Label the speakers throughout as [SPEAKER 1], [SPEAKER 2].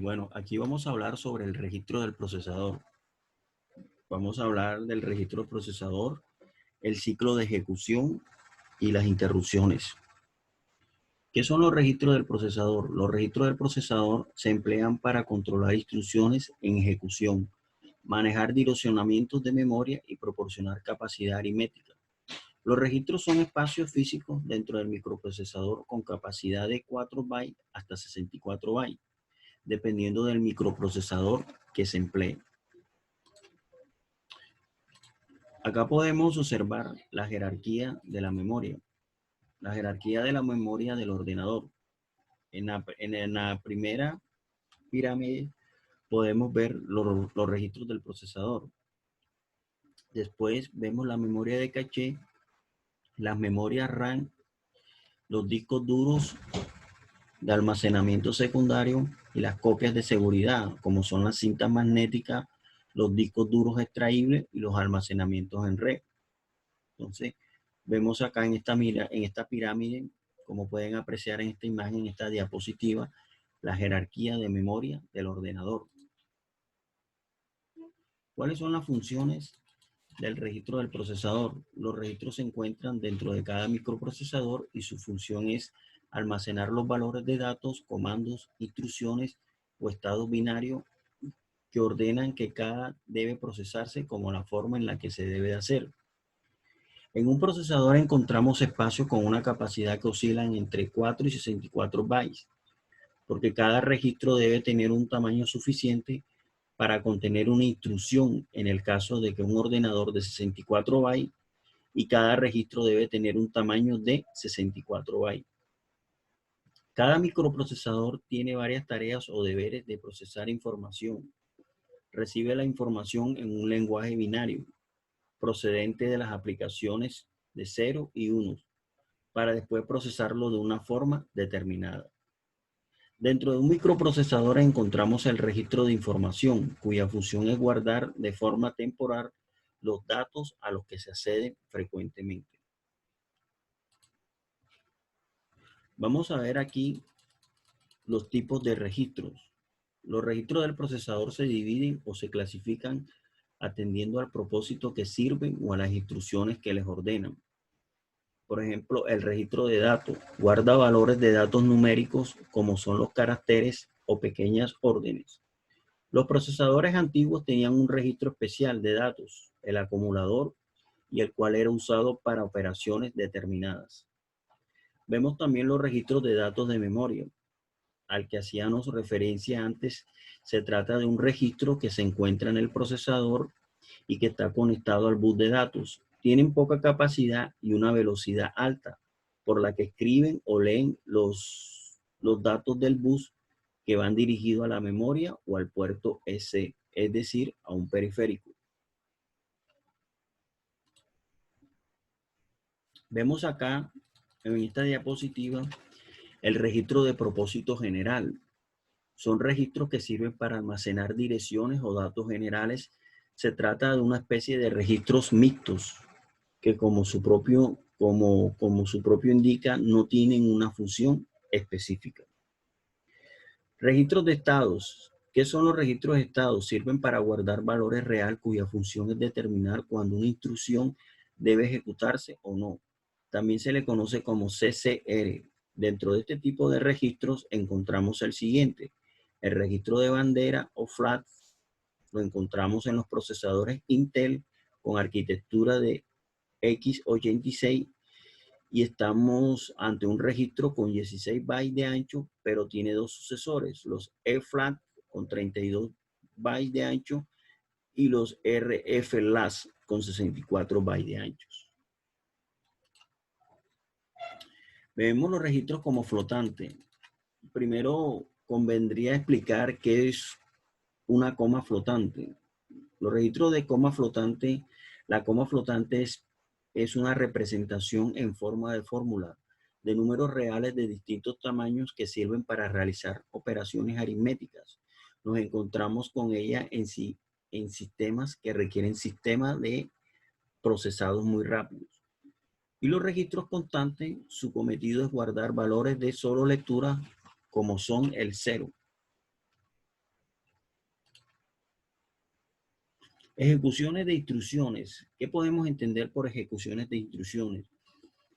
[SPEAKER 1] Bueno, aquí vamos a hablar sobre el registro del procesador. Vamos a hablar del registro del procesador, el ciclo de ejecución y las interrupciones. ¿Qué son los registros del procesador? Los registros del procesador se emplean para controlar instrucciones en ejecución, manejar direccionamientos de memoria y proporcionar capacidad aritmética. Los registros son espacios físicos dentro del microprocesador con capacidad de 4 bytes hasta 64 bytes, dependiendo del microprocesador que se emplee. Acá podemos observar la jerarquía de la memoria, del ordenador. En la primera pirámide podemos ver los registros del procesador. Después vemos la memoria de caché, las memorias RAM, los discos duros de almacenamiento secundario y las copias de seguridad, como son las cintas magnéticas, los discos duros extraíbles y los almacenamientos en red. Entonces, vemos acá en esta pirámide, como pueden apreciar en esta imagen, en esta diapositiva, la jerarquía de memoria del ordenador. ¿Cuáles son las funciones del registro del procesador? Los registros se encuentran dentro de cada microprocesador y su función es almacenar los valores de datos, comandos, instrucciones o estados binarios que ordenan que cada debe procesarse como la forma en la que se debe hacer. En un procesador encontramos espacios con una capacidad que oscilan entre 4 y 64 bytes, porque cada registro debe tener un tamaño suficiente para contener una instrucción en el caso de que un ordenador de 64 bytes y cada registro debe tener un tamaño de 64 bytes. Cada microprocesador tiene varias tareas o deberes de procesar información. Recibe la información en un lenguaje binario procedente de las aplicaciones de 0 y 1 para después procesarlo de una forma determinada. Dentro de un microprocesador encontramos el registro de información, cuya función es guardar de forma temporal los datos a los que se accede frecuentemente. Vamos a ver aquí los tipos de registros. Los registros del procesador se dividen o se clasifican atendiendo al propósito que sirven o a las instrucciones que les ordenan. Por ejemplo, el registro de datos guarda valores de datos numéricos como son los caracteres o pequeñas órdenes. Los procesadores antiguos tenían un registro especial de datos, el acumulador, y el cual era usado para operaciones determinadas. Vemos también los registros de datos de memoria, al que hacíamos referencia antes. Se trata de un registro que se encuentra en el procesador y que está conectado al bus de datos. Tienen poca capacidad y una velocidad alta, por la que escriben o leen los datos del bus que van dirigidos a la memoria o al puerto EC, es decir, a un periférico. Vemos acá, en esta diapositiva, el registro de propósito general. Son registros que sirven para almacenar direcciones o datos generales. Se trata de una especie de registros mixtos que como su propio indica, no tienen una función específica. Registros de estados. ¿Qué son los registros de estados? Sirven para guardar valores reales cuya función es determinar cuando una instrucción debe ejecutarse o no. También se le conoce como CCR. Dentro de este tipo de registros encontramos el siguiente. El registro de bandera o flag lo encontramos en los procesadores Intel con arquitectura de x86 y estamos ante un registro con 16 bytes de ancho, pero tiene dos sucesores, los EFLAG con 32 bytes de ancho y los RFLAS con 64 bytes de anchos. Vemos los registros como flotante. Primero convendría explicar qué es una coma flotante. Los registros de coma flotante, la coma flotante es una representación en forma de fórmula de números reales de distintos tamaños que sirven para realizar operaciones aritméticas. Nos encontramos con ella en sistemas que requieren sistemas de procesados muy rápidos. Y los registros constantes, su cometido es guardar valores de solo lectura como son el 0. Ejecuciones de instrucciones. ¿Qué podemos entender por ejecuciones de instrucciones?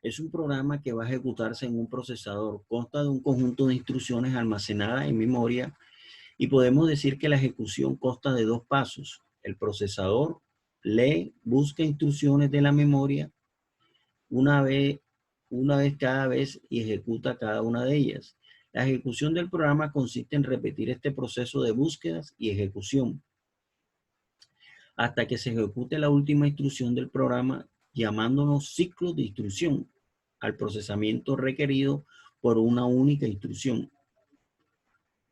[SPEAKER 1] Es un programa que va a ejecutarse en un procesador. Consta de un conjunto de instrucciones almacenadas en memoria y podemos decir que la ejecución consta de dos pasos. El procesador lee, busca instrucciones de la memoria una vez cada vez y ejecuta cada una de ellas. La ejecución del programa consiste en repetir este proceso de búsquedas y ejecución hasta que se ejecute la última instrucción del programa, llamándonos ciclo de instrucción al procesamiento requerido por una única instrucción.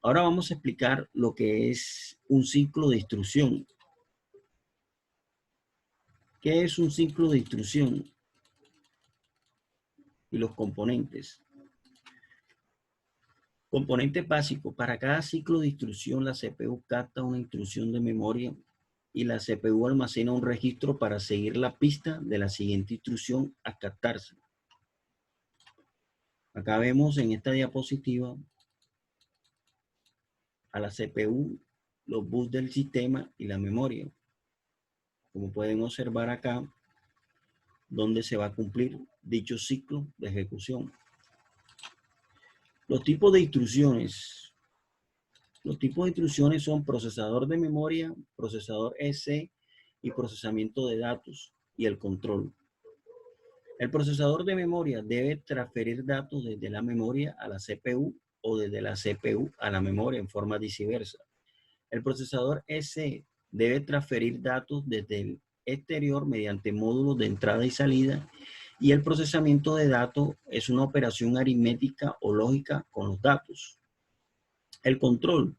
[SPEAKER 1] Ahora vamos a explicar lo que es un ciclo de instrucción. ¿Qué es un ciclo de instrucción? Y los componentes. Componentes básicos. Para cada ciclo de instrucción, la CPU capta una instrucción de memoria y la CPU almacena un registro para seguir la pista de la siguiente instrucción a captarse. Acá vemos en esta diapositiva a la CPU, los bus del sistema y la memoria. Como pueden observar acá, donde se va a cumplir dicho ciclo de ejecución. Los tipos de instrucciones. Los tipos de instrucciones son procesador de memoria, procesador EC y procesamiento de datos y el control. El procesador de memoria debe transferir datos desde la memoria a la CPU o desde la CPU a la memoria en forma viceversa. El procesador EC debe transferir datos desde el exterior mediante módulos de entrada y salida, y el procesamiento de datos es una operación aritmética o lógica con los datos. El control.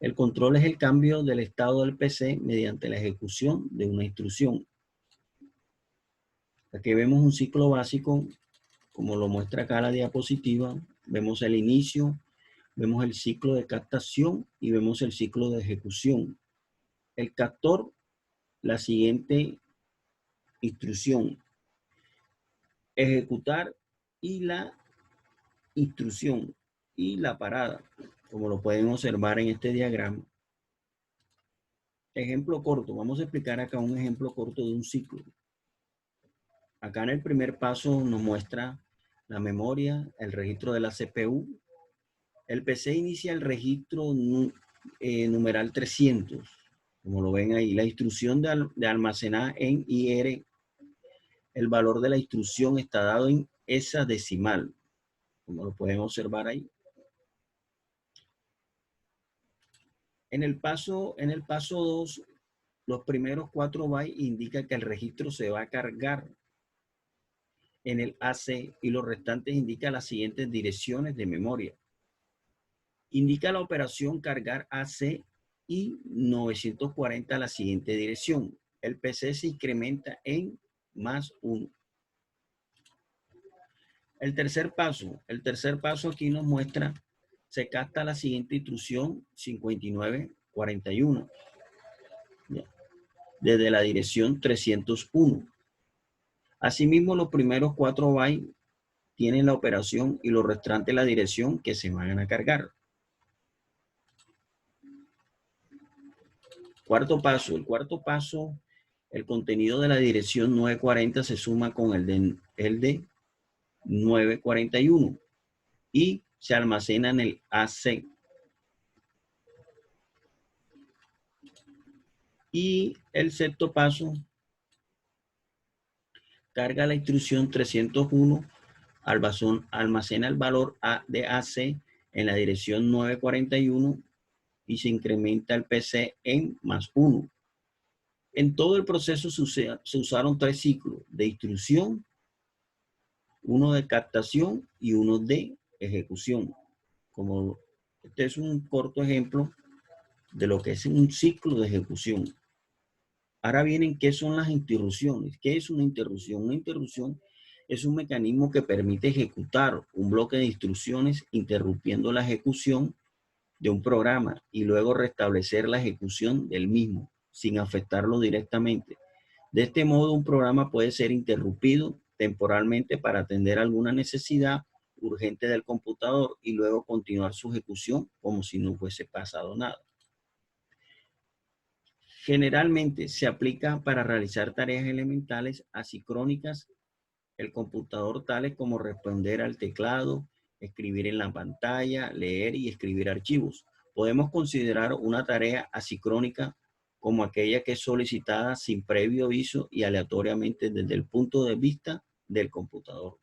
[SPEAKER 1] El control es el cambio del estado del PC mediante la ejecución de una instrucción. Aquí vemos un ciclo básico, como lo muestra acá la diapositiva. Vemos el inicio, vemos el ciclo de captación y vemos el ciclo de ejecución. El captor, la siguiente instrucción, ejecutar y la instrucción y la parada, como lo pueden observar en este diagrama. Ejemplo corto, vamos a explicar acá un ejemplo corto de un ciclo. Acá en el primer paso nos muestra la memoria, el registro de la CPU. El PC inicia el registro numeral 300, como lo ven ahí. La instrucción de almacenar en IR, el valor de la instrucción está dado en hexadecimal, como lo pueden observar ahí. En el paso 2, los primeros 4 bytes indican que el registro se va a cargar en el AC y los restantes indican las siguientes direcciones de memoria. Indica la operación cargar AC y 940 a la siguiente dirección. El PC se incrementa en +1. El tercer paso aquí nos muestra, se capta la siguiente instrucción 5941 desde la dirección 301. Asimismo, los primeros 4 bytes tienen la operación y los restantes la dirección que se van a cargar. El cuarto paso, el contenido de la dirección 940 se suma con el de 941 y se almacena en el AC. Y el sexto paso, carga la instrucción 301, almacena el valor de AC en la dirección 941 y se incrementa el PC en +1. En todo el proceso se usaron 3 ciclos de instrucción, uno de captación y uno de ejecución. Como este es un corto ejemplo de lo que es un ciclo de ejecución. Ahora vienen, ¿qué son las interrupciones? ¿Qué es una interrupción? Una interrupción es un mecanismo que permite ejecutar un bloque de instrucciones interrumpiendo la ejecución de un programa y luego restablecer la ejecución del mismo sin afectarlo directamente. De este modo, un programa puede ser interrumpido temporalmente para atender alguna necesidad urgente del computador y luego continuar su ejecución como si no hubiese pasado nada. Generalmente se aplica para realizar tareas elementales asíncrónicas el computador, tales como responder al teclado, escribir en la pantalla, leer y escribir archivos. Podemos considerar una tarea asincrónica como aquella que es solicitada sin previo aviso y aleatoriamente desde el punto de vista del computador.